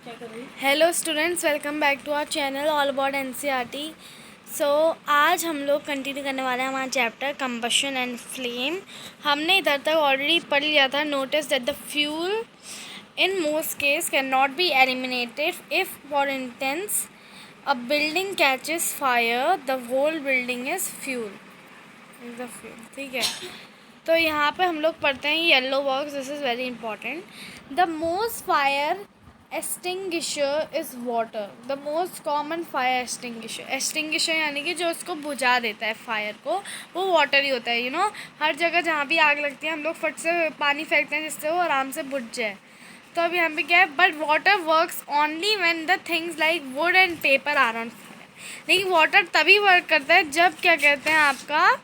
Hello students, welcome back to our channel all about NCERT. So आज हम लोग continue करने वाले हैं हमारा चैप्टर कंबशन एंड फ्लेम। हमने इधर तक ऑलरेडी पढ़ लिया था। Notice that the fuel in most case can not be eliminated if for instance a building catches fire the whole building is fuel. ठीक है, तो यहाँ पे हम लोग पढ़ते हैं yellow box. This is very important. The most fire extinguisher is water. The most common fire extinguisher यानी कि जो उसको बुझा देता है फायर को, वो वाटर ही होता है। हर जगह जहाँ भी आग लगती है हम लोग फट से पानी फेंकते हैं जिससे वो आराम से बुझ जाए। तो अब यहाँ पे क्या है, but water works only when the things like wood and paper are on fire. लेकिन वाटर तभी वर्क करता है जब क्या कहते हैं आपका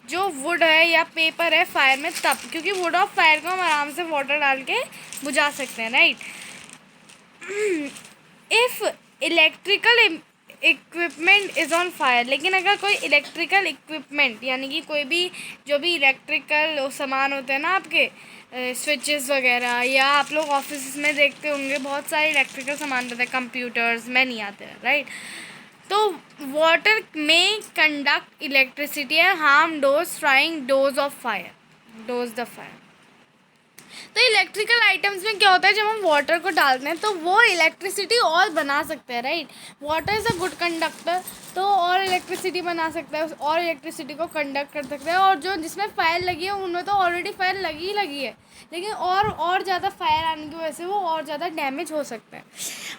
जो वुड है या पेपर है फायर में, तब, क्योंकि वुड और फायर को हम आराम से वाटर डाल के बुझा सकते हैं, right. If electrical equipment is on fire, लेकिन अगर कोई इलेक्ट्रिकल इक्विपमेंट यानी कि कोई भी जो भी इलेक्ट्रिकल सामान होते हैं ना आपके, स्विचेस वगैरह, या आप लोग ऑफिस में देखते होंगे बहुत सारे इलेक्ट्रिकल सामान रहते हैं, कंप्यूटर्स में नहीं आते हैं, राइट। तो वाटर में conduct electricity and harm dose frying dose of fire, dose the fire. तो इलेक्ट्रिकल आइटम्स में क्या होता है, जब हम वाटर को डालते हैं तो वो इलेक्ट्रिसिटी और बना सकते हैं, right. Water is a good conductor, तो और इलेक्ट्रिसिटी बना सकता है, और इलेक्ट्रिसिटी को कंडक्ट कर सकता है। और जो जिसमें फायर लगी है उनमें तो ऑलरेडी फायर लगी है, लेकिन और ज़्यादा फायर आने की वजह से वो और ज़्यादा डैमेज हो सकता है।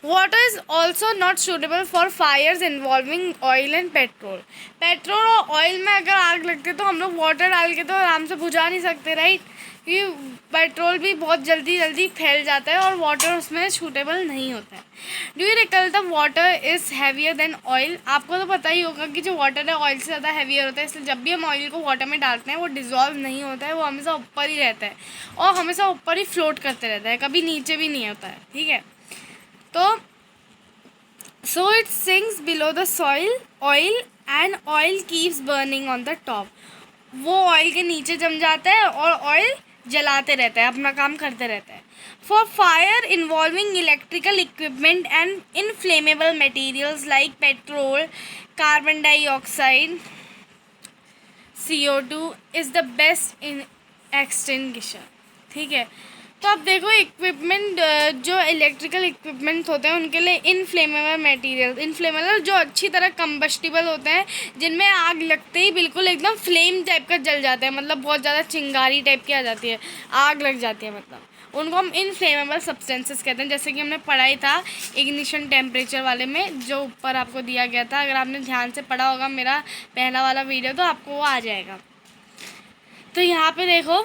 Water is also not suitable for fires involving oil and petrol. Petrol और ऑयल में अगर आग लगती है तो हम लोग वाटर डाल के तो आराम से बुझा नहीं सकते, राइट, क्योंकि पेट्रोल भी बहुत जल्दी फैल जाता है और वाटर उसमें सूटेबल नहीं होता है। Do you recall the water is heavier than oil. आपको तो पता ही होगा कि जो वाटर है ऑयल से ज़्यादा हैवियर होता है, इसलिए जब भी हम ऑयल को वाटर में डालते हैं वो डिज़ोल्व नहीं होता है, वो हमेशा ऊपर ही रहता है और हमेशा ऊपर ही फ्लोट करते रहता है, कभी नीचे भी नहीं होता है, ठीक है। तो so it sinks below the soil oil and oil keeps burning on the top. वो ऑयल के नीचे जम जाता है और ऑयल जलाते रहता है, अपना काम करते रहता है। For fire involving electrical equipment and inflammable materials like petrol, carbon dioxide, CO2 is the best in extinguisher, ठीक है। तो अब देखो इक्विपमेंट, जो इलेक्ट्रिकल इक्विपमेंट्स होते हैं उनके लिए इनफ्लेमेबल मटेरियल, इनफ्लेमेबल जो अच्छी तरह कंबस्टिबल होते हैं, जिनमें आग लगते ही बिल्कुल एकदम फ्लेम टाइप का जल जाता है, मतलब बहुत ज़्यादा चिंगारी टाइप की आ जाती है, आग लग जाती है, मतलब उनको हम इनफ्लेमेबल सब्सटेंसेस कहते हैं। जैसे कि हमने पढ़ाई था इग्निशन टेम्परेचर वाले में, जो ऊपर आपको दिया गया था। अगर आपने ध्यान से पढ़ा होगा मेरा पहला वाला वीडियो तो आपको वो आ जाएगा। तो यहाँ पे देखो,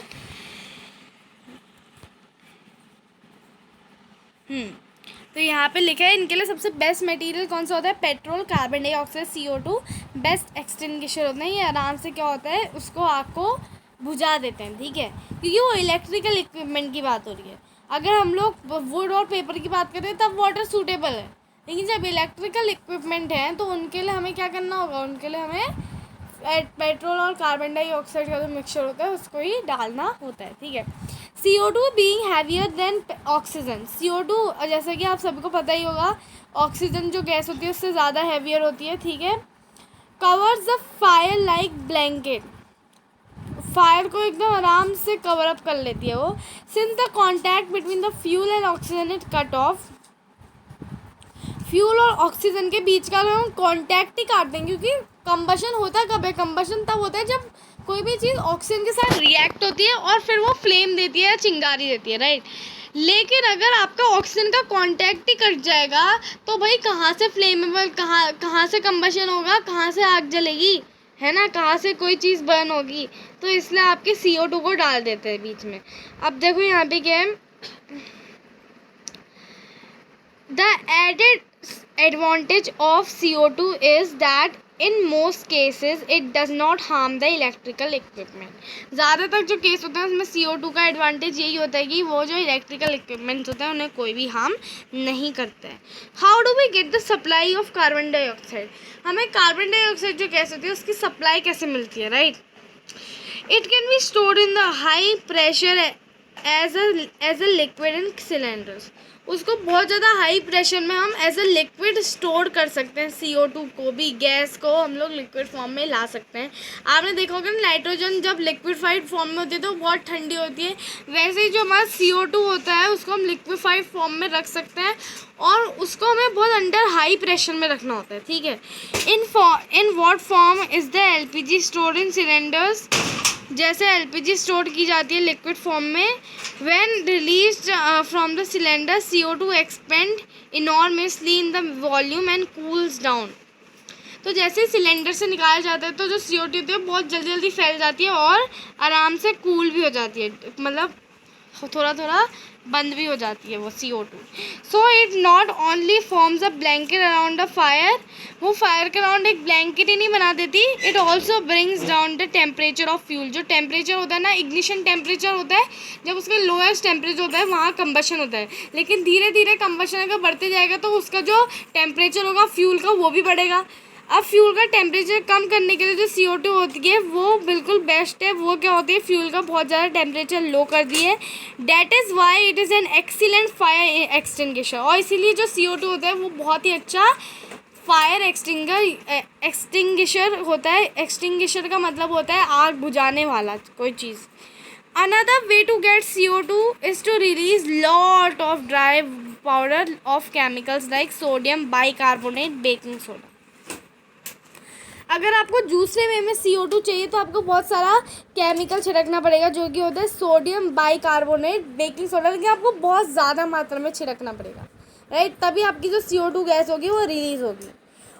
तो यहाँ पे लिखा है इनके लिए सबसे बेस्ट मटेरियल कौन सा होता है, petrol, carbon dioxide, CO2 best extinguisher होते हैं। ये आराम से क्या होता है, उसको आग को बुझा देते हैं, ठीक है, क्योंकि वो इलेक्ट्रिकल इक्विपमेंट की बात हो रही है। अगर हम लोग वुड और पेपर की बात करें तब वाटर सूटेबल है, लेकिन जब इलेक्ट्रिकल इक्विपमेंट हैं तो उनके लिए हमें क्या करना होगा, उनके लिए हमें पेट्रोल और कार्बन डाइऑक्साइड का जो मिक्सचर होता है उसको ही डालना होता है, ठीक है। CO2 being heavier than oxygen. CO2 जैसे कि आप सभी को पता ही होगा, ऑक्सीजन जो गैस होती है उससे ज़्यादा हैवियर होती है, ठीक है। Covers the fire like blanket, fire को एकदम आराम से कवर अप कर लेती है वो। Since the contact between the fuel and oxygen it cut off, fuel और ऑक्सीजन के बीच का हम कॉन्टैक्ट ही काटते हैं, क्योंकि कंबशन होता कब है, कंबशन तब होता है जब कोई भी चीज़ ऑक्सीजन के साथ रिएक्ट होती है और फिर वो फ्लेम देती है या चिंगारी देती है, राइट। लेकिन अगर आपका ऑक्सीजन का कांटेक्ट ही कट जाएगा तो भाई कहाँ से फ्लेमेबल, कहाँ से कंबशन होगा, कहाँ से आग जलेगी, है ना, कहाँ से कोई चीज़ बर्न होगी। तो इसलिए आपके CO2 को डाल देते हैं बीच में। अब देखो यहाँ पे क्या है, the added advantage of CO2 is that in most cases it does not harm the electrical equipment। ज़्यादातर जो केस होते हैं उसमें CO2 का एडवांटेज यही होता है कि वो जो इलेक्ट्रिकल इक्विपमेंट्स होते हैं उन्हें कोई भी हार्म नहीं करता है। How do we get the supply of carbon dioxide. हमें कार्बन डाइऑक्साइड जो गैस होती है उसकी सप्लाई कैसे मिलती है, right. It can be stored in the high pressure as a liquid in cylinders. उसको बहुत ज़्यादा हाई प्रेशर में हम एज अ लिक्विड स्टोर कर सकते हैं। CO2 को भी, गैस को हम लोग लिक्विड फॉर्म में ला सकते हैं। आपने देखा होगा नाइट्रोजन जब लिक्विफाइड फॉर्म में होती है तो बहुत ठंडी होती है, वैसे ही जो हमारा CO2 होता है उसको हम लिक्विफाइड फॉर्म में रख सकते हैं और उसको हमें बहुत अंडर हाई प्रेशर में रखना होता है, ठीक है। In what form is the LPG store in cylinders, जैसे LPG स्टोर की जाती है लिक्विड फॉर्म में। When released from the cylinder CO2 expand enormously in the volume and cools down. तो जैसे सिलेंडर से निकाला जाता है तो जो CO2 होती है बहुत जल्दी जल्दी फैल जाती है और आराम से कूल भी हो जाती है, मतलब थोड़ा थोड़ा बंद भी हो जाती है वो CO2। So it not only forms a blanket around a fire, वो फायर के अराउंड एक ब्लैंकेट ही नहीं बना देती, it also brings down the temperature of fuel. जो टेम्परेचर होता है ना, इग्निशन टेम्परेचर होता है, जब उसका लोएस्ट टेम्परेचर होता है वहाँ कंबशन होता है, लेकिन धीरे धीरे कंबशन अगर बढ़ते जाएगा तो उसका जो टेम्परेचर होगा फ्यूल का वो भी बढ़ेगा। अब फ्यूल का टेम्परेचर कम करने के लिए जो CO2 होती है वो बिल्कुल बेस्ट है। वो क्या होती है, फ्यूल का बहुत ज़्यादा टेम्परेचर लो कर दिए, that is why it is an excellent fire extinguisher. और इसीलिए जो CO2 होता है वो बहुत ही अच्छा फायर एक्सटिंग्विशर होता है। एक्सटिंग्विशर का मतलब होता है आग बुझाने वाला कोई चीज़। Another way to get CO2 is to release lot of dry powder of chemicals like sodium bicarbonate, baking soda। अगर आपको दूसरे वे में CO2 चाहिए तो आपको बहुत सारा केमिकल छिड़कना पड़ेगा जो कि होता है सोडियम बाइकार्बोनेट, बेकिंग सोडा, लेकिन आपको बहुत ज़्यादा मात्रा में छिड़कना पड़ेगा, राइट, तभी आपकी जो CO2 गैस होगी वो रिलीज़ होगी।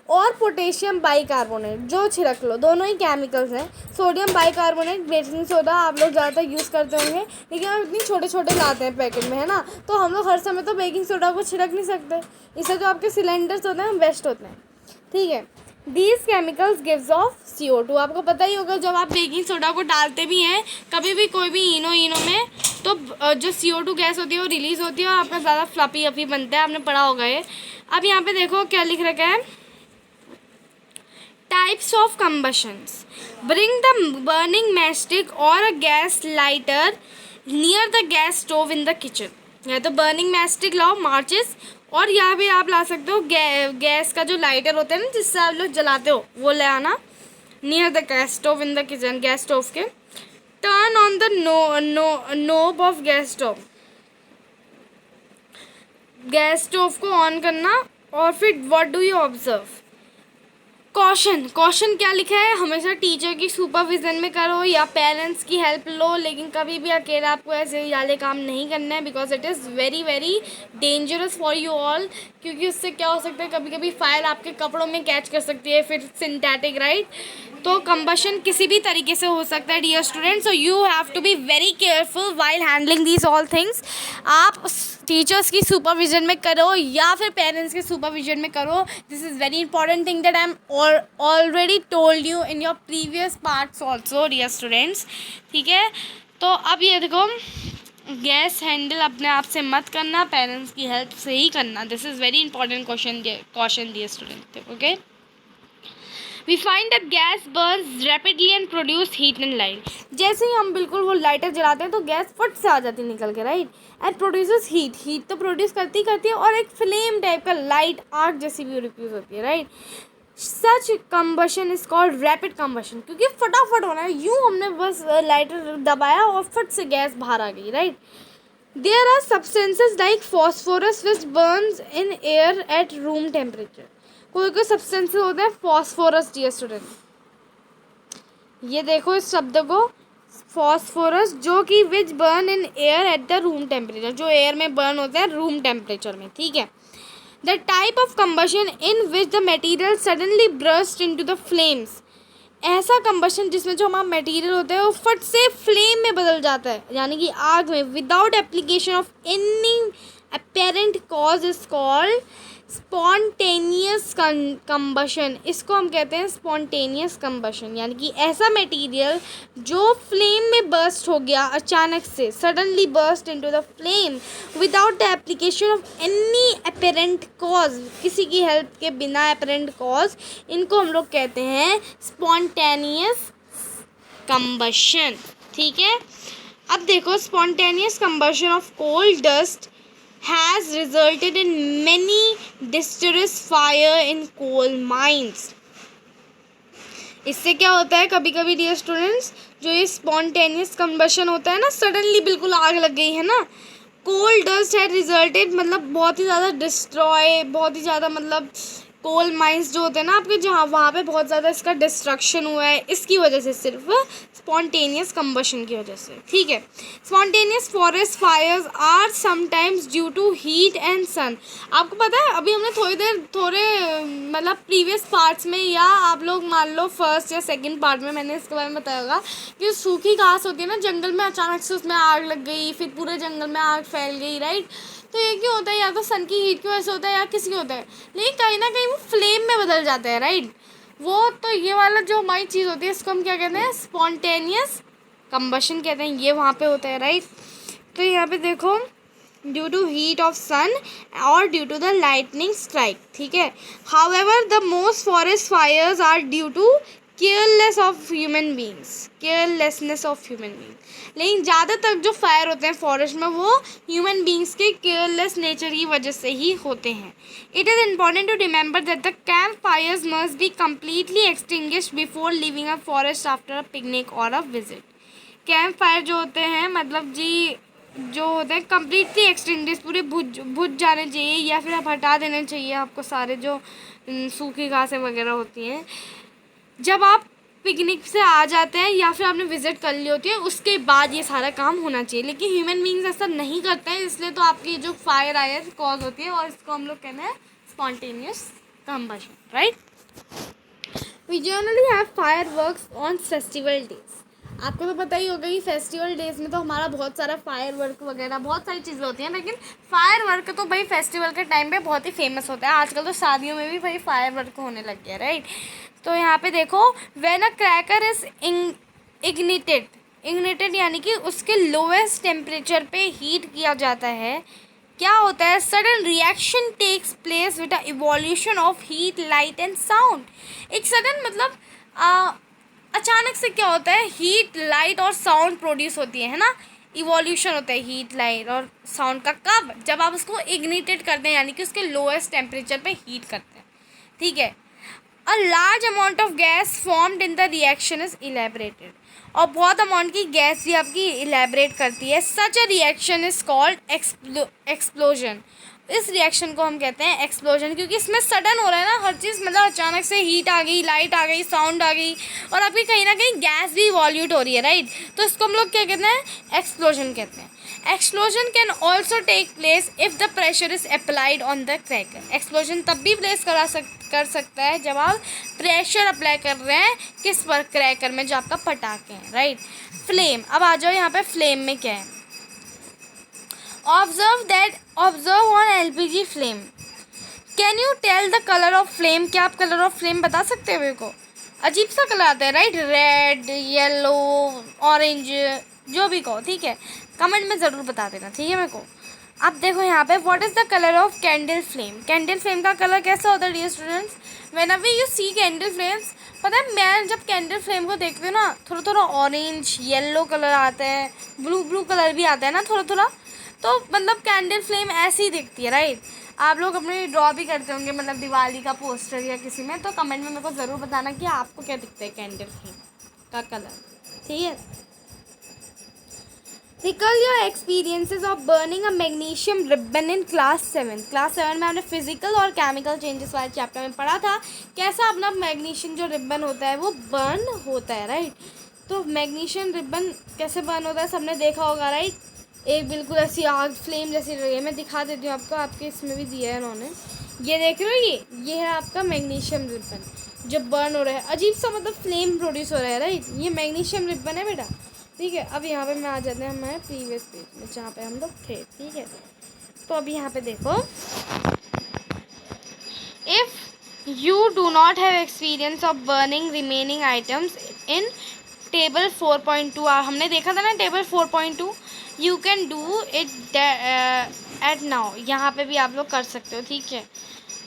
और पोटेशियम बाइकार्बोनेट जो छिड़क लो, दोनों ही केमिकल्स हैं। सोडियम बाइकार्बोनेट, बेकिंग सोडा आप लोग ज़्यादातर यूज़ करते होंगे, लेकिन हम इतनी छोटे छोटे लाते हैं पैकेट में, है ना, तो हम लोग हर समय तो बेकिंग सोडा को छिड़क नहीं सकते, इससे जो आपके सिलेंडर्स होते हैं वेस्ट होते हैं, ठीक है। These chemicals gives off CO2। आपको पता ही होगा जब आप बेकिंग सोडा को डालते भी हैं कभी भी कोई भी इनो में, तो जो CO2 गैस होती है वो रिलीज़ होती है और आपका ज़्यादा फ्लफी अफी बनता है, आपने पढ़ा होगा ये। अब यहाँ पे देखो क्या लिख रखा है, types of combustions, bring the burning matchstick और a gas lighter near the gas stove in the kitchen. या तो बर्निंग मैस्टिक लाओ, मार्चिस, और यहाँ भी आप ला सकते हो गैस का जो लाइटर होता है ना जिससे आप लोग जलाते हो वो ले आना near the gas stove in the kitchen, gas stove के। Turn on the knob of gas stove, gas stove को ऑन करना। और फिर what do you observe, caution क्या लिखा है, हमेशा टीचर की सुपरविजन में करो या पेरेंट्स की हेल्प लो, लेकिन कभी भी अकेला आपको ऐसे वाले काम नहीं करना है, because it is very very dangerous for you all, क्योंकि उससे क्या हो सकता है कभी कभी फायर आपके कपड़ों में कैच कर सकती है, फिर सिंथेटिक, राइट, तो कंबशन किसी भी तरीके से हो सकता है dear students, so you have to be very careful while handling these all things. आप टीचर्स की सुपरविजन में करो या फिर पेरेंट्स के सुपरविजन में करो, this is very important thing that I am already told you in your previous parts also dear students, ठीक है। तो अब ये देखो, गैस हैंडल अपने आप से मत करना, पेरेंट्स की हेल्प से ही करना, this is very important question dear student, okay. We find that gas burns rapidly and produce heat and light। जैसे ही हम बिल्कुल वो लाइटर जलाते हैं तो गैस फट से आ जाती है निकल के, राइट, एंड प्रोड्यूसेस हीट तो प्रोड्यूस करती है और एक फ्लेम टाइप का लाइट आग जैसी भी रिफ्यूज़ होती है, right. Such combustion is called rapid combustion, क्योंकि फटाफट होना है, यूँ हमने बस लाइटर दबाया और फट से गैस बाहर आ गई, right. There are substances like phosphorus which burns in air at room temperature. कोई कोई सब्सटेंसेस होते हैं फॉस्फोरस डियर स्टूडेंट, ये देखो इस शब्द को, फॉस्फोरस, जो कि which burn in air at the room temperature, जो एयर में बर्न होते हैं रूम टेम्परेचर में, ठीक है। The type of combustion in which the material suddenly burst into the flames, ऐसा कम्बशन जिसमें जो हमारा मटेरियल होता है वो फट से फ्लेम में बदल जाता है, यानी कि आग में, without application of any apparent cause is called spontaneous combustion. इसको हम कहते हैं स्पॉन्टेनियस कम्बशन, यानी कि ऐसा मटेरियल जो फ्लेम में बर्स्ट हो गया अचानक से, suddenly burst into the flame without the application of any apparent cause, किसी की हेल्प के बिना अपेरेंट कॉज, इनको हम लोग कहते हैं स्पॉन्टेनियस कम्बशन, ठीक है। अब देखो, spontaneous combustion of coal, dust, has resulted in many disastrous fire in coal mines. इससे क्या होता है, कभी कभी डियर स्टूडेंट्स, जो ये स्पॉन्टेनियस कंबशन होता है ना, सडनली बिल्कुल आग लग गई है ना, कोल डस्ट हैड रिजल्टेड, मतलब बहुत ही ज़्यादा डिस्ट्रॉय, बहुत ही ज़्यादा, मतलब कोल माइंस जो होते हैं ना आपके, जहाँ वहाँ पे बहुत ज़्यादा इसका डिस्ट्रक्शन हुआ है, इसकी वजह से, सिर्फ स्पॉन्टेनियस कंबशन की वजह से, ठीक है। Spontaneous forest fires are sometimes due to heat and sun. आपको पता है, अभी हमने थोड़े मतलब प्रीवियस पार्ट्स में, या आप लोग मान लो फर्स्ट या सेकंड पार्ट में मैंने इसके बारे में बताया होगा कि सूखी घास होती है ना जंगल में, अचानक से उसमें आग लग गई, फिर पूरे जंगल में आग फैल गई, राइट। तो ये क्यों होता है, या तो सन की हीट की वजह से होता है या किसी की होता है, लेकिन कहीं ना कहीं वो फ्लेम में बदल जाता है, राइट। वो तो ये वाला जो हमारी चीज़ होती है, इसको हम क्या कहते हैं, स्पॉन्टेनियस कंबशन कहते हैं, ये वहाँ पे होता है, राइट। तो यहाँ पे देखो, due to heat of sun और due to the lightning strike, ठीक है। However the most forest fires are due to carelessness of human beings, लेकिन ज़्यादातर जो फायर होते हैं फॉरेस्ट में, वो ह्यूमन बींग्स के केयरलेस नेचर की वजह से ही होते हैं। It is important to remember that the camp fires must be completely extinguished before leaving a forest after a picnic और अ विजिट। कैंप फायर जो होते हैं, मतलब जी जो होते हैं कम्प्लीटली एक्सटिंग्विश, पूरे बुझ जाने चाहिए, या फिर आप हटा देने चाहिए आपको सारे जो सूखी घासें वगैरह होती हैं, जब आप पिकनिक से आ जाते हैं या फिर आपने विजिट कर ली होती है, उसके बाद ये सारा काम होना चाहिए। लेकिन ह्यूमन बींग्स ऐसा नहीं करते हैं, इसलिए तो आपकी जो फायर आए कॉज होती है, और इसको हम लोग कहते हैं spontaneous combustion, right. We generally have fireworks on festival days. आपको तो पता ही होगा कि फेस्टिवल डेज में तो हमारा बहुत सारा फायर वर्क वगैरह बहुत सारी चीज़ें होती हैं, लेकिन फायर वर्क तो भाई फेस्टिवल के टाइम पे बहुत ही फेमस होता है। आजकल तो शादियों में भी भाई फायर वर्क होने लग गया, राइट। तो यहाँ पे देखो, when a cracker is ignited यानी कि उसके लोएस्ट टेम्परेचर पे हीट किया जाता है, क्या होता है, sudden reaction takes place with a evolution of heat, light and sound. एक सडन मतलब अचानक से क्या होता है, हीट, लाइट और साउंड प्रोड्यूस होती है ना, इवोल्यूशन होता है हीट, लाइट और साउंड का। कब? जब आप उसको इग्निटेड करते हैं, यानी कि उसके लोएस्ट टेम्परेचर पे हीट करते हैं, ठीक है। A large amount of gas formed in the reaction is elaborated, और बहुत अमाउंट की गैस भी आपकी इलेबरेट करती है। Such a reaction is called explosion. इस रिएक्शन को हम कहते हैं एक्सप्लोजन, क्योंकि इसमें सडन हो रहा है ना हर चीज़, मतलब अचानक से हीट आ गई, लाइट आ गई, साउंड आ गई, और आपकी कहीं ना कहीं गैस भी इवॉल्यूट हो रही है, राइट। तो इसको हम लोग क्या कहते हैं, एक्सप्लोजन कहते हैं। Explosion can also take place if the pressure is applied on the cracker. Explosion तब भी प्लेस कर सकता है जब आप प्रेशर अप्लाई कर रहे हैं किस पर, क्रैकर में, जो आपका पटाखे हैं, राइट। फ्लेम, अब आ जाओ यहाँ पे फ्लेम में क्या है। Observe on LPG flame. Can you tell the colour of flame? क्या आप कलर ऑफ फ्लेम बता सकते हो मेरे को? अजीब सा कलर आता है, राइट, रेड, येलो, ऑरेंज, जो भी कहो, ठीक है, कमेंट में ज़रूर बता देना, ठीक है मेरे को। अब देखो यहाँ पे, what is the colour of candle flame? Candle flame का कलर कैसा होता है dear students? Whenever you see candle flames, पता है मैं जब कैंडल फ्लेम को देखती हूँ ना, थोड़ा थोड़ा ऑरेंज, येलो कलर आता है, ब्लू कलर भी आता है ना थोड़ा थोड़ा, तो मतलब कैंडल फ्लेम ऐसी ही दिखती है, राइट। आप लोग अपने ड्रॉ भी करते होंगे, मतलब दिवाली का पोस्टर या किसी में, तो कमेंट में मेरे को ज़रूर बताना कि आपको क्या दिखता है कैंडल फ्लेम का कलर, ठीक है। Recall your experiences of burning a magnesium ribbon in class 7। Class 7 में हमने फिजिकल और केमिकल चेंजेस वाले चैप्टर में पढ़ा था, कैसा अपना मैग्नीशियम जो रिबन होता है वो बर्न होता है, राइट। तो मैग्नीशियम रिबन कैसे बर्न होता है सबने देखा होगा, राइट। एक बिल्कुल ऐसी आग फ्लेम जैसी रही है, मैं दिखा देती हूँ आपको, आपके इसमें भी दिया है उन्होंने, ये देख रहे हो, ये है आपका मैग्नीशियम रिबन जो बर्न हो रहा है, अजीब सा मतलब फ्लेम प्रोड्यूस हो रहा है, राइट। ये मैग्नीशियम रिबन है बेटा, ठीक है। अब यहाँ पे मैं आ जाते हैं हमारे प्रीवियस पेज में जहाँ पे हम लोग थे, ठीक है। तो अब यहाँ पे देखो, if you do not have experience of burning remaining items in table 4.2, हमने देखा था ना table 4.2, you can do it at now. यहाँ पे भी आप लोग कर सकते हो, ठीक है।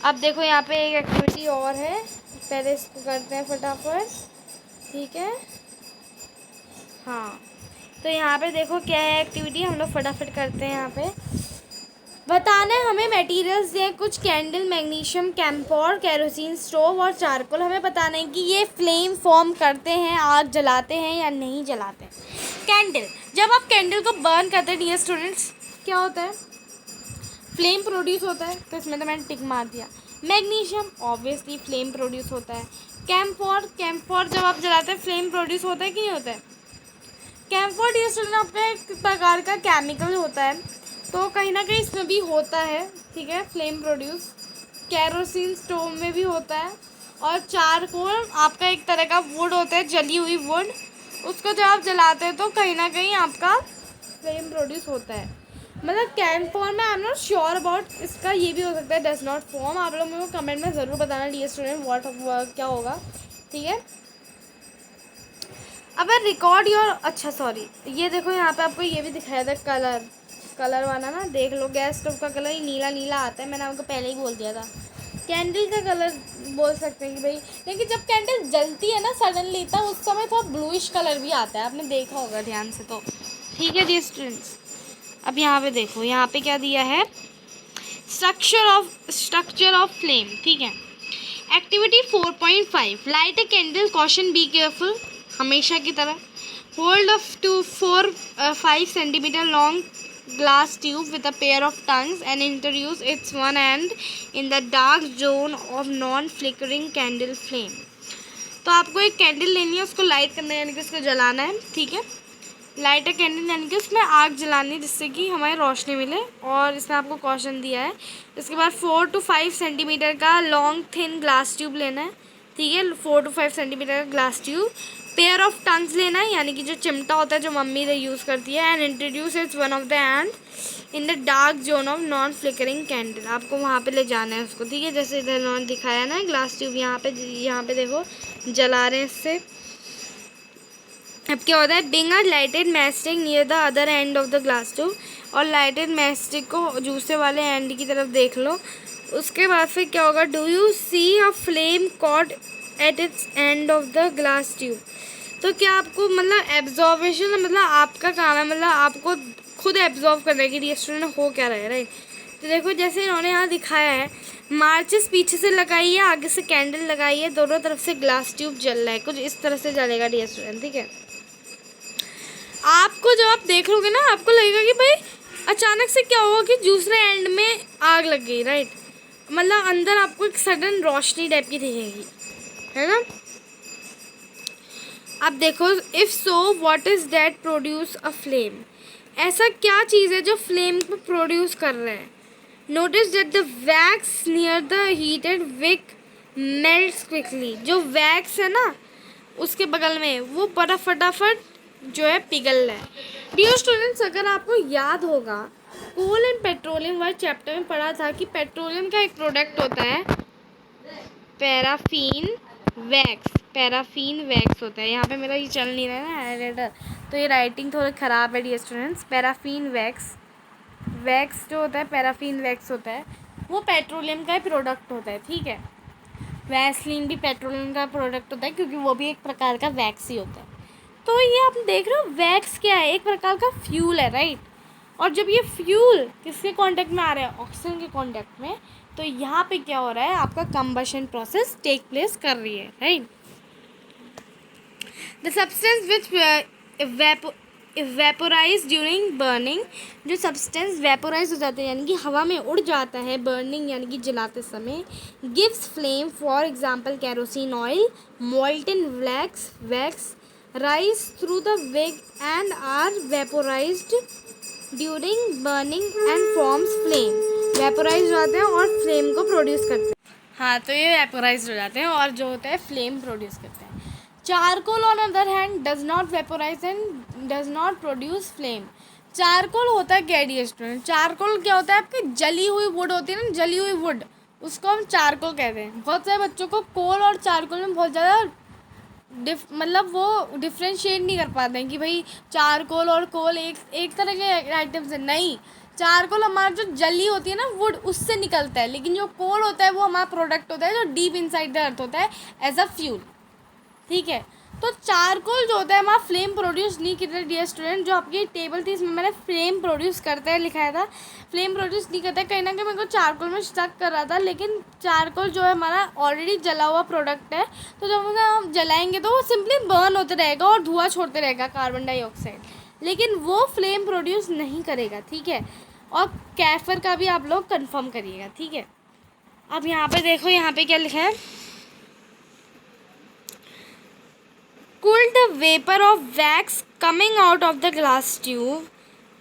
अब देखो यहाँ पे एक एक्टिविटी और है, पहले इसको करते हैं फटाफट, ठीक है। हाँ, तो यहाँ पे देखो क्या है एक्टिविटी, हम लोग फटाफट करते हैं यहाँ पे। बताना है हमें मटेरियल्स हैं कुछ, candle, magnesium, camphor, kerosene, stove और चारकोल। हमें बताना है कि ये फ्लेम फॉर्म करते हैं, आग जलाते हैं या नहीं जलाते हैं। कैंडल, जब आप कैंडल को बर्न करते हैं डियर स्टूडेंट्स, क्या होता है? फ्लेम प्रोड्यूस होता है, तो इसमें तो मैंने टिक मार दिया। मैग्नीशियम ऑब्वियसली फ्लेम प्रोड्यूस होता है। कैम्फोर, कैम्फोर जब आप जलाते हैं फ्लेम प्रोड्यूस होता है कि नहीं होता है? कैम्फोर डियर स्टूडेंट आपका एक प्रकार का केमिकल होता है, तो कहीं ना कहीं इसमें भी होता है, ठीक है, फ्लेम प्रोड्यूस। कैरोसिन स्टोव में भी होता है। और चारकोल आपका एक तरह का वुड होता है, जली हुई वुड, उसको जब आप जलाते हैं तो कहीं ना कहीं आपका फ्लेम प्रोड्यूस होता है। मतलब कैम्फोर में I am not sure about, इसका ये भी हो सकता है डज नॉट फॉर्म। आप लोग मेरे को कमेंट में ज़रूर बताना डियर स्टूडेंट व्हाट क्या होगा, ठीक है। अब रिकॉर्ड योर, अच्छा सॉरी, ये देखो यहाँ पे आपको ये भी दिखाया था कलर वाला ना, देख लो गैस स्टोव का कलर नीला नीला आता है, मैंने आपको पहले ही बोल दिया था। कैंडल का कलर बोल सकते हैं कि भाई, लेकिन जब कैंडल जलती है ना सडनली, तब उस समय थोड़ा ब्लूइश कलर भी आता है, आपने देखा होगा ध्यान से तो, ठीक है जी स्टूडेंट्स। अब यहाँ पे देखो, यहाँ पे क्या दिया है, स्ट्रक्चर ऑफ फ्लेम, ठीक है। Activity 4.5, light a candle, caution be careful, हमेशा की तरह। Hold of 5 centimetre long glass tube with a pair of tongues and introduce its one end in the dark zone of non-flickering candle flame। तो आपको एक candle लेनी है, उसको light करना है, यानी कि उसको जलाना है, ठीक है। लाइट है कैंडल यानी कि उसमें आग जलानी है जिससे कि हमें रोशनी मिले, और इसमें आपको कॉशन दिया है। इसके बाद 4 to 5 सेंटीमीटर का लॉन्ग थिन ग्लास ट्यूब लेना है, ठीक है, 4 to 5 सेंटीमीटर का glass tube. Pair of tongues लेना है, यानी कि जो चिमटा होता है जो मम्मी यूज़ करती है, and introduce it's one of the and in the dark zone of non flickering candle. आपको वहाँ पे ले जाना है उसको, ठीक है, जैसे इधर नॉन दिखाया ना ग्लास ट्यूब, यहाँ पे देखो जला रहे हैं इससे। अब क्या होता है, being a lighted mastic near the other and of the glass tube, और लाइटेड मैस्टिक को दूसरे वाले एंड की तरफ देख लो। उसके बाद फिर क्या होगा, do you see a flame caught at its end of the glass tube. तो क्या आपको मतलब एब्जॉर्वेशन, मतलब आपका काम है, मतलब आपको खुद एब्जॉर्व करना है कि ये स्टूडेंट हो क्या रहा है, राइट। तो देखो जैसे इन्होंने यहाँ दिखाया है, मार्चेस पीछे से लगाई है, आगे से कैंडल लगाई है, दोनों तरफ से ग्लास ट्यूब जल रहा है, कुछ इस तरह से जलेगा डियर स्टूडेंट, ठीक है। आपको जब आप देख लोगे ना, आपको लगेगा कि भाई अचानक से क्या हुआ कि दूसरे एंड में आग लग गई, राइट, मतलब अंदर आपको एक सडन रोशनी टाइप की दिखेगी, है ना। अब देखो, if so what is that produce a flame, ऐसा क्या चीज़ है जो फ्लेम को प्रोड्यूस कर रहा है। Notice that the wax near the heated wick melts quickly, जो वैक्स है ना उसके बगल में वो बड़ा फटाफट जो है पिघल रहा है। डियर स्टूडेंट्स, अगर आपको याद होगा कोल एंड पेट्रोलियम वाले चैप्टर में पढ़ा था कि पेट्रोलियम का एक प्रोडक्ट होता है पैराफिन वैक्स होता है। यहाँ पे मेरा ये चल नहीं रहा है ना एडिटर, तो ये राइटिंग थोड़ी ख़राब है डियर स्टूडेंट्स। पैराफिन वैक्स जो होता है, पैराफिन वैक्स होता है, वो पेट्रोलियम का प्रोडक्ट होता है, ठीक है। वैसलीन भी पेट्रोलियम का प्रोडक्ट होता है क्योंकि वो भी एक प्रकार का वैक्स ही होता है। तो ये आप देख रहे हो वैक्स क्या है, एक प्रकार का फ्यूल है, राइट। और जब ये फ्यूल किसके कांटेक्ट में आ रहा है, ऑक्सीजन के कांटेक्ट में, तो यहाँ पे क्या हो रहा है, आपका कंबशन प्रोसेस टेक प्लेस कर रही है, right. The substance which vaporise during burning, जो सब्सटेंस वेपोराइज हो जाते हैं यानी कि हवा में उड़ जाता है बर्निंग यानी कि जलाते समय, gives flame, for example kerosene oil, molten wax rise through the wick and are vaporized during burning and forms flame। Vaporise हो जाते हैं और फ्लेम को प्रोड्यूस करते हैं, हाँ, तो ये वेपोराइज हो जाते हैं और जो होता है फ्लेम प्रोड्यूस करते हैं। Charcoal on other hand does not vaporise and does not produce flame. Charcoal होता है क्या डियर स्टूडेंट, चारकोल क्या होता है, आपकी जली हुई वुड होती है ना, जली हुई वुड, उसको हम चारकोल कहते हैं। बहुत सारे बच्चों को कोल और चारकोल में बहुत ज़्यादा मतलब वो डिफ्रेंशिएट नहीं कर पाते हैं कि भाई चारकोल और कोल एक तरह के आइटम्स है, नहीं। चारकोल हमारा जो जली होती है ना वुड, उससे निकलता है, लेकिन जो कोल होता है वो हमारा प्रोडक्ट होता है जो डीप इनसाइड द अर्थ होता है एज अ फ्यूल, ठीक है। तो चारकोल जो होता है हमारा फ्लेम प्रोड्यूस नहीं करता डियर स्टूडेंट। जो आपकी टेबल थी इसमें मैंने फ्लेम प्रोड्यूस करता है लिखाया था, फ्लेम प्रोड्यूस नहीं करता है। कहीं ना कहीं मेरे को चारकोल में स्टक कर रहा था, लेकिन चारकोल जो है हमारा ऑलरेडी जला हुआ प्रोडक्ट है, तो जब उसे हम जलाएंगे तो वो सिंपली बर्न होते रहेगा और धुआं छोड़ते रहेगा कार्बन डाइऑक्साइड, लेकिन वो फ्लेम प्रोड्यूस नहीं करेगा, ठीक है। और कैफर का भी आप लोग कंफर्म करिएगा, ठीक है। अब यहाँ पे देखो, यहाँ पे क्या लिखा है, could the vapor of wax coming out of the glass tube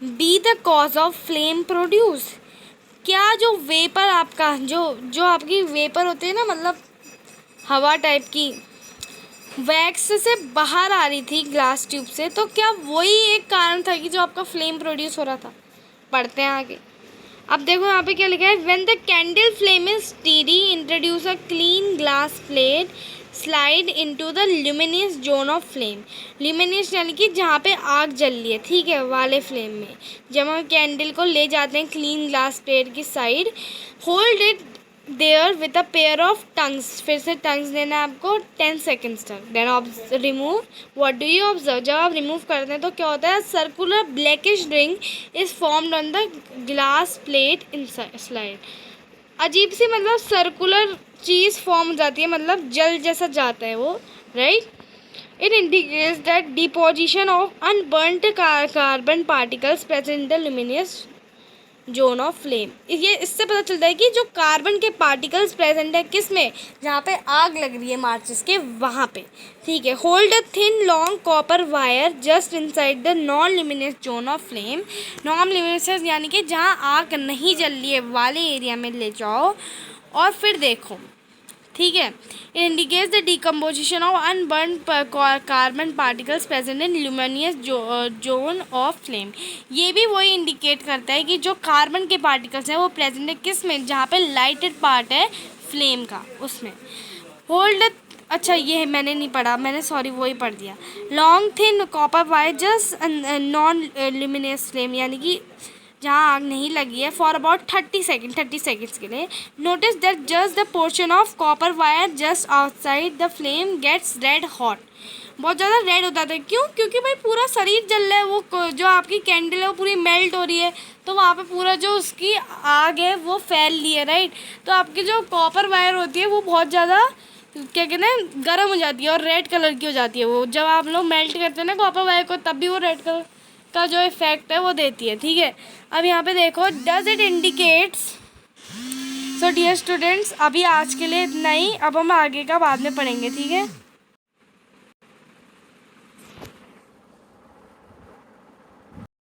be the cause of flame produce? क्या जो वेपर आपका जो आपकी वेपर होती है ना, मतलब हवा टाइप की वैक्स से बाहर आ रही थी ग्लास ट्यूब से, तो क्या वही एक कारण था कि जो आपका फ्लेम प्रोड्यूस हो रहा था? पढ़ते हैं आगे। अब देखो यहाँ पे क्या लिखा है, when the candle flame is steady introduce a clean glass plate slide into the luminous zone of flame. Luminous यानी कि जहाँ पे आग जल रही है, ठीक है, वाले फ्लेम में जब हम कैंडल को ले जाते हैं क्लीन ग्लास प्लेट की side, hold it there with a pair of tongs, फिर से टंग्स देना है आपको 10 सेकेंड्स तक। Then remove, what do you observe, जब आप रिमूव करते हैं तो क्या होता है, circular blackish ring is formed on the glass plate in slide. अजीब सी मतलब सर्कुलर चीज़ फॉर्म हो जाती है, मतलब जल जैसा जाता है वो, right. It indicates that deposition of unburned carbon particles present in the luminous zone of flame. ये इससे पता चलता है कि जो कार्बन के पार्टिकल्स प्रेजेंट है किस में, जहाँ पे आग लग रही है माचिस के वहाँ पे, ठीक है। Hold a thin long copper wire just inside the non luminous zone of flame. Non luminous यानी कि जहाँ आग नहीं जल रही है वाले एरिया में ले जाओ और फिर देखो, ठीक है। It indicates the decomposition of unburn carbon particles present in luminous zone of flame. ये भी वही इंडिकेट करता है कि जो कार्बन के पार्टिकल्स हैं वो प्रेजेंट है किस में, जहाँ पे लाइटेड पार्ट है फ्लेम का, उसमें। होल्ड, अच्छा ये मैंने नहीं पढ़ा, मैंने सॉरी वही पढ़ दिया। Long thin copper wire just non luminous flame, यानी कि जहाँ आग नहीं लगी है, फॉर अबाउट 30 सेकेंड्स के लिए। Notice that just the portion of copper wire just outside the flame gets red hot. बहुत ज़्यादा रेड होता था, क्यों? क्योंकि भाई पूरा शरीर जल रहा है, वो जो आपकी कैंडल है वो पूरी मेल्ट हो रही है, तो वहाँ पे पूरा जो उसकी आग है वो फैल रही है, राइट। तो आपकी जो कॉपर वायर होती है वो बहुत ज़्यादा क्या कहते हैं, गर्म हो जाती है और रेड कलर की हो जाती है वो। जब आप लोग मेल्ट करते हैं ना कॉपर वायर को, तब भी वो रेड कलर का जो इफेक्ट है वो देती है, ठीक है। अब यहाँ पे देखो, does it indicates. So dear students, अभी आज के लिए इतना ही, अब हम आगे का बाद में पढ़ेंगे, ठीक है।